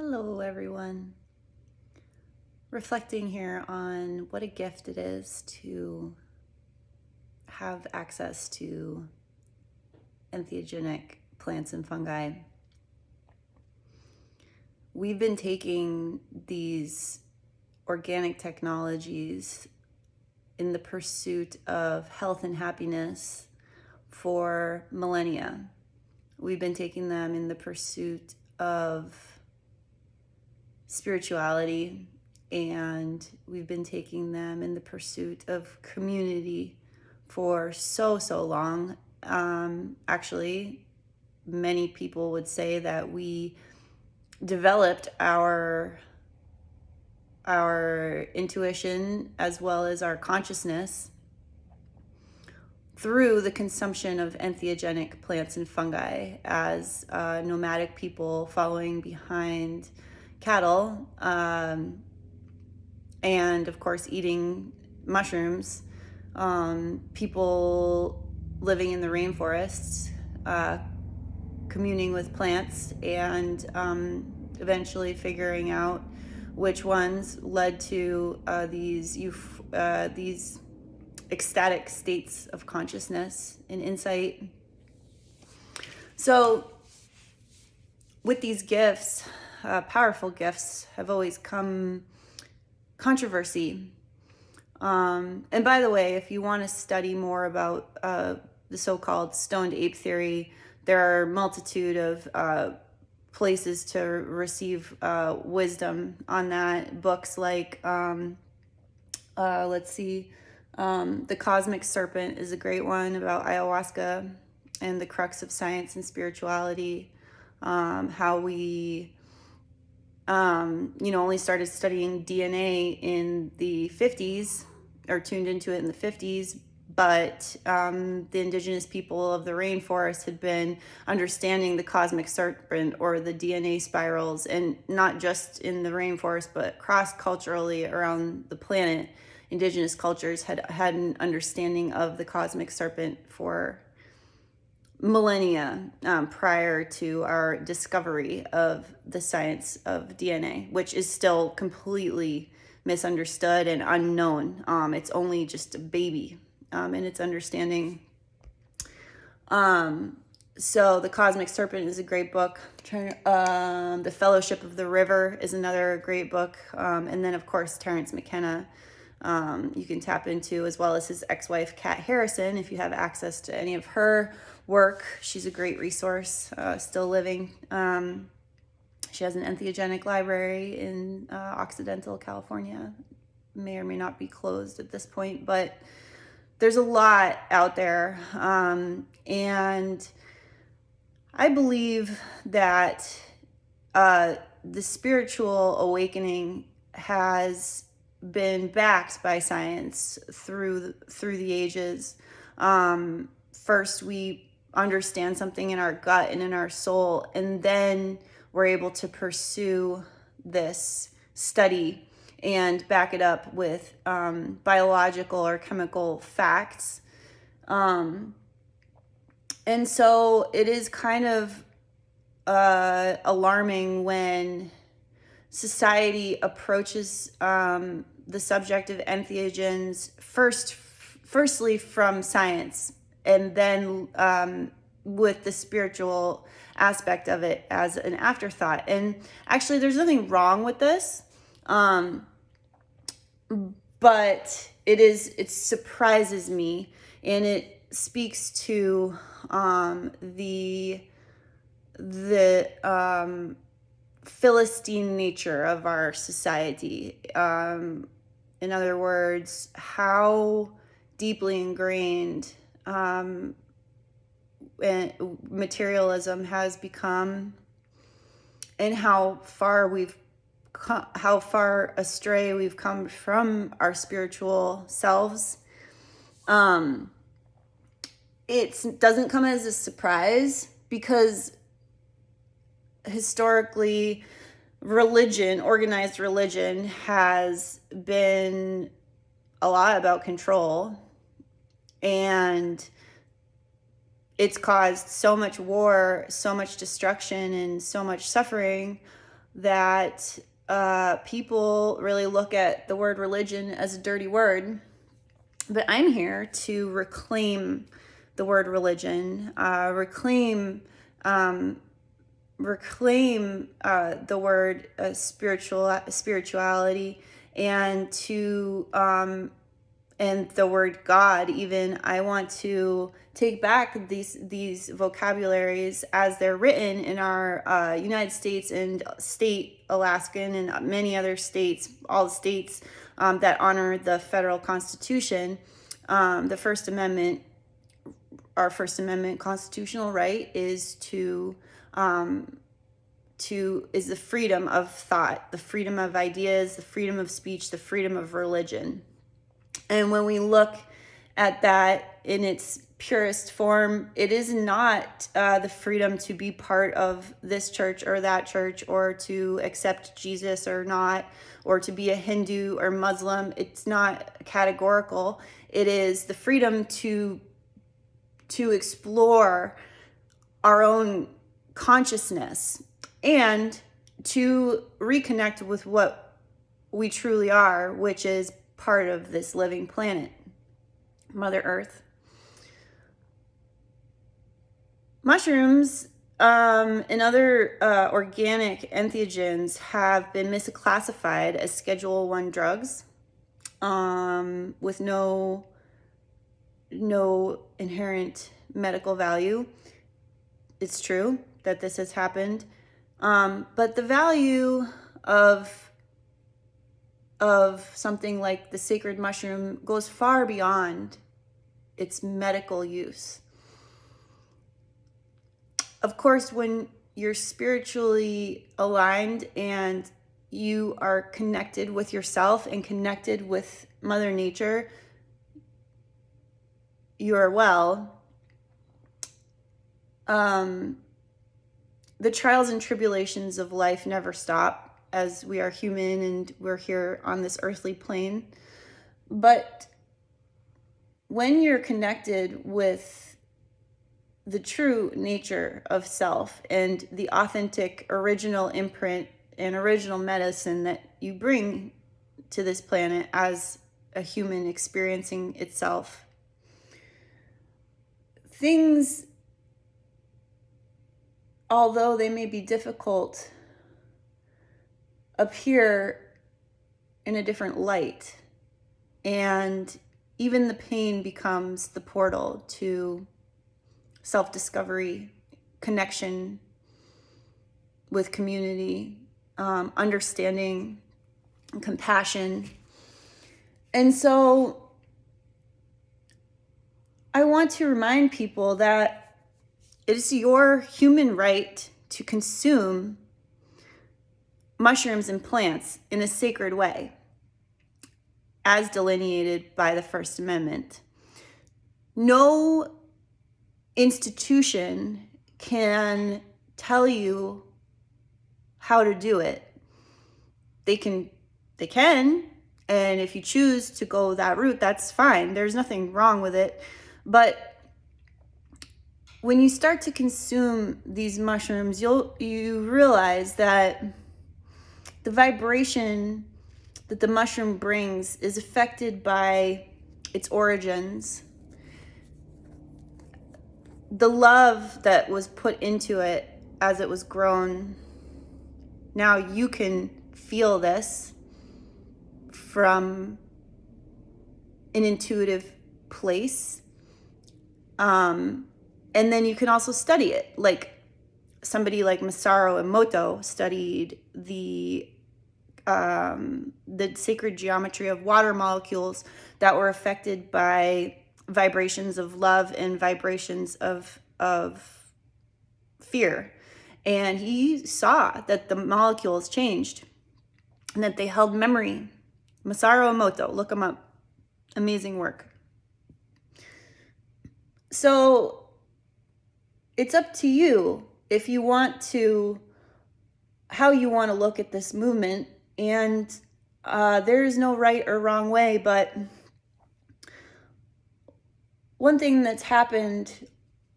Hello, everyone. Reflecting here on what a gift it is to have access to entheogenic plants and fungi. We've been taking these organic technologies in the pursuit of health and happiness for millennia. We've been taking them in the pursuit of spirituality, and we've been taking them in the pursuit of community for so long. Actually, many people would say that we developed our intuition as well as our consciousness through the consumption of entheogenic plants and fungi as nomadic people following behind cattle, and of course eating mushrooms, people living in the rainforests, communing with plants, and eventually figuring out which ones led to these ecstatic states of consciousness and insight. So with these gifts, powerful gifts, have always come controversy. And by the way, if you want to study more about the so-called stoned ape theory, there are a multitude of places to receive wisdom on that. Books like, The Cosmic Serpent is a great one about ayahuasca and the crux of science and spirituality. How we only started studying DNA in the 50s, or tuned into it in the 50s, but the indigenous people of the rainforest had been understanding the cosmic serpent or the DNA spirals, and not just in the rainforest, but cross-culturally around the planet. Indigenous cultures had an understanding of the cosmic serpent for millennia prior to our discovery of the science of DNA, which is still completely misunderstood and unknown. It's only just a baby in its understanding. So The Cosmic Serpent is a great book. The Fellowship of the River is another great book. And then, of course, Terence McKenna, you can tap into, as well as his ex-wife, Kat Harrison, if you have access to any of her work. She's a great resource, still living. She has an entheogenic library in Occidental, California. May or may not be closed at this point, but there's a lot out there. And I believe that the spiritual awakening has been backed by science through the ages. First, we understand something in our gut and in our soul, and then we're able to pursue this study and back it up with biological or chemical facts. And so it is kind of alarming when society approaches the subject of entheogens firstly from science, and then with the spiritual aspect of it as an afterthought. And actually, there's nothing wrong with this, but it surprises me, and it speaks to the Philistine nature of our society. In other words, how deeply ingrained materialism has become, and how far astray we've come from our spiritual selves. It doesn't come as a surprise, because historically, organized religion, has been a lot about control, and it's caused so much war, so much destruction, and so much suffering that people really look at the word religion as a dirty word. But I'm here to reclaim the word religion, reclaim the word spirituality, and and the word God. Even I want to take back these vocabularies as they're written in our United States and state Alaskan and many other states, all the states that honor the federal Constitution. The First Amendment, our First Amendment constitutional right is is the freedom of thought, the freedom of ideas, the freedom of speech, the freedom of religion. And when we look at that in its purest form, it is not the freedom to be part of this church or that church, or to accept Jesus or not, or to be a Hindu or Muslim. It's not categorical. It is the freedom to explore our own consciousness and to reconnect with what we truly are, which is part of this living planet, Mother Earth. Mushrooms and other organic entheogens have been misclassified as Schedule I drugs with no inherent medical value. It's true that this has happened, but the value of something like the sacred mushroom goes far beyond its medical use. Of course, when you're spiritually aligned and you are connected with yourself and connected with Mother Nature, you are well. The trials and tribulations of life never stop, as we are human and we're here on this earthly plane. But when you're connected with the true nature of self and the authentic original imprint and original medicine that you bring to this planet as a human experiencing itself, things, although they may be difficult, appear in a different light, and even the pain becomes the portal to self-discovery, connection with community, understanding, compassion. And so I want to remind people that it is your human right to consume mushrooms and plants in a sacred way, as delineated by the First Amendment. No institution can tell you how to do it. They can, and if you choose to go that route, that's fine. There's nothing wrong with it. But when you start to consume these mushrooms, you realize that the vibration that the mushroom brings is affected by its origins. The love that was put into it as it was grown. Now you can feel this from an intuitive place. And then you can also study it. Like somebody like Masaru Emoto studied the sacred geometry of water molecules that were affected by vibrations of love and vibrations of fear. And he saw that the molecules changed and that they held memory. Masaru Emoto, look him up. Amazing work. So it's up to you if you want to, how you want to look at this movement. And there is no right or wrong way, but one thing that's happened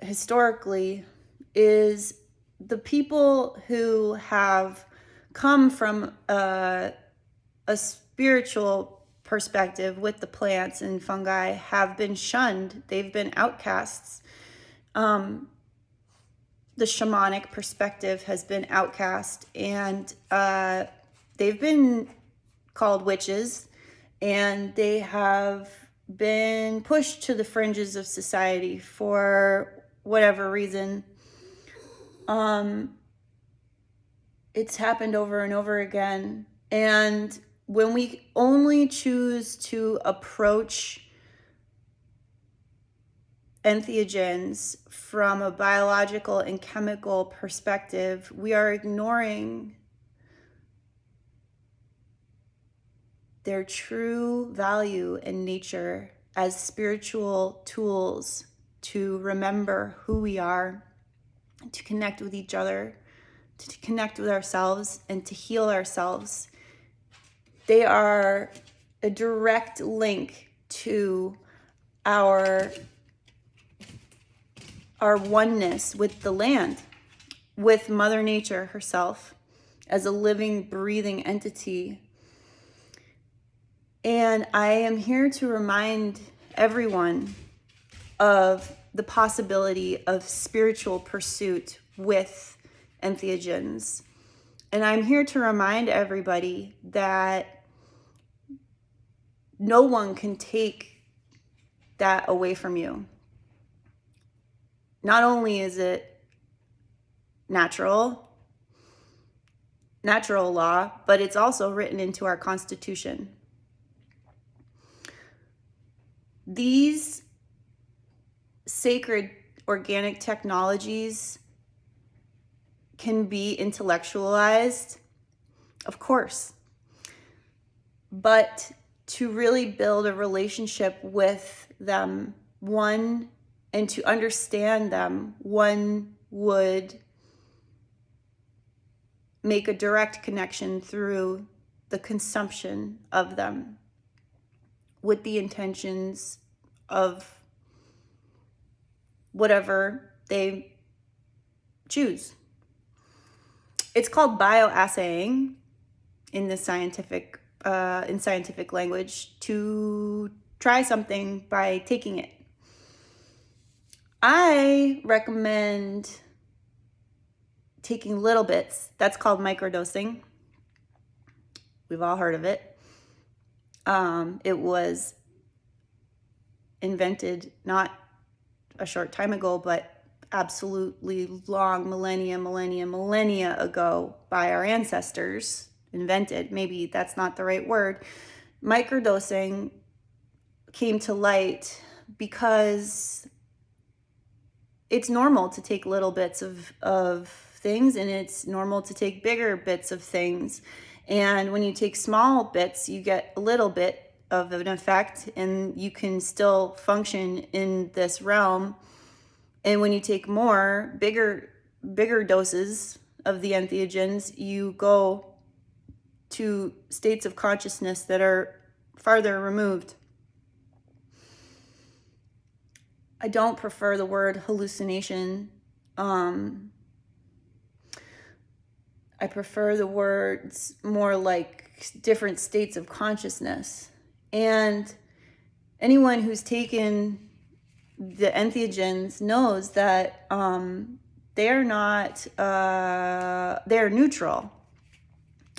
historically is the people who have come from a spiritual perspective with the plants and fungi have been shunned. They've been outcasts. The shamanic perspective has been outcast, and they've been called witches, and they have been pushed to the fringes of society for whatever reason. It's happened over and over again. And when we only choose to approach entheogens from a biological and chemical perspective, we are ignoring their true value in nature as spiritual tools to remember who we are, to connect with each other, to connect with ourselves, and to heal ourselves. They are a direct link to our oneness with the land, with Mother Nature herself as a living, breathing entity. And I am here to remind everyone of the possibility of spiritual pursuit with entheogens. And I'm here to remind everybody that no one can take that away from you. Not only is it natural law, but it's also written into our Constitution. These sacred organic technologies can be intellectualized, of course, but to really build a relationship with them, and to understand them, one would make a direct connection through the consumption of them with the intentions of whatever they choose. It's called bioassaying in scientific language, to try something by taking it. I recommend taking little bits. That's called microdosing. We've all heard of it. It was invented not a short time ago, but absolutely long millennia ago by our ancestors. Invented, maybe that's not the right word. Microdosing came to light because it's normal to take little bits of things, and it's normal to take bigger bits of things. And when you take small bits, you get a little bit of an effect, and you can still function in this realm. And when you take more, bigger doses of the entheogens, you go to states of consciousness that are farther removed. I don't prefer the word hallucination. I prefer the words more like different states of consciousness. And anyone who's taken the entheogens knows that they're not, they're neutral.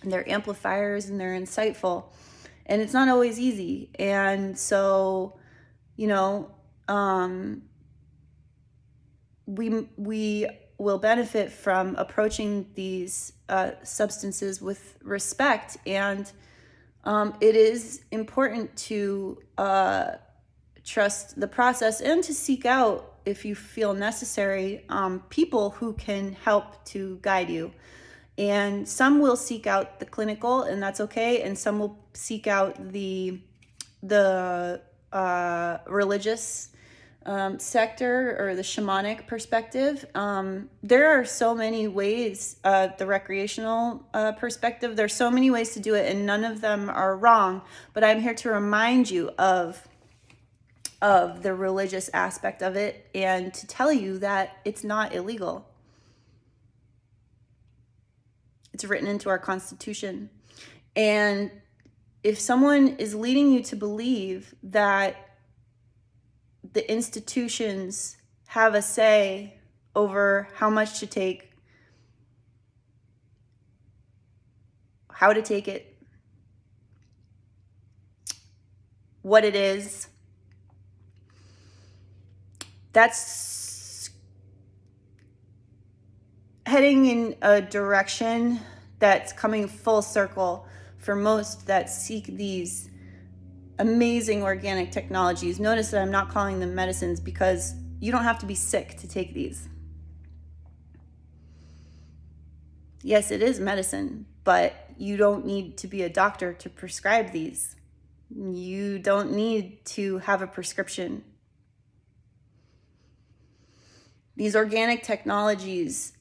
And they're amplifiers, and they're insightful. And it's not always easy. And so, we will benefit from approaching these substances with respect. And it is important to trust the process, and to seek out, if you feel necessary, people who can help to guide you. And some will seek out the clinical, and that's okay. And some will seek out the religious sector, or the shamanic perspective. There are so many ways, the recreational perspective, there's so many ways to do it, and none of them are wrong. But I'm here to remind you of the religious aspect of it, and to tell you that it's not illegal. It's written into our Constitution. And if someone is leading you to believe that the institutions have a say over how much to take, how to take it, what it is, that's heading in a direction that's coming full circle for most that seek these amazing organic technologies. Notice that I'm not calling them medicines, because you don't have to be sick to take these. Yes, it is medicine, but you don't need to be a doctor to prescribe these. You don't need to have a prescription. These organic technologies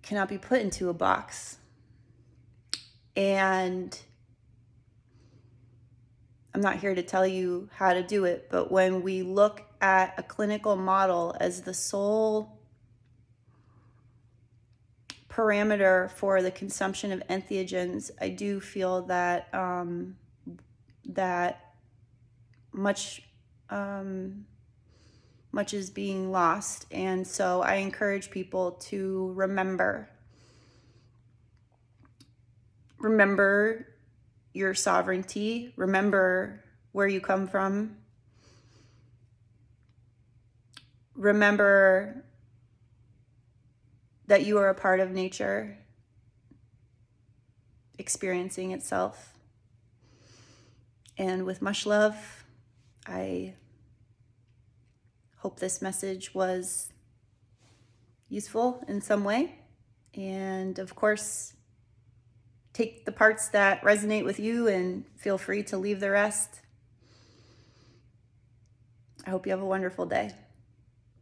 cannot be put into a box. And I'm not here to tell you how to do it, but when we look at a clinical model as the sole parameter for the consumption of entheogens, I do feel that that much is being lost. And so I encourage people to remember your sovereignty, remember where you come from, remember that you are a part of nature experiencing itself. And with much love, I hope this message was useful in some way. And of course, take the parts that resonate with you and feel free to leave the rest. I hope you have a wonderful day.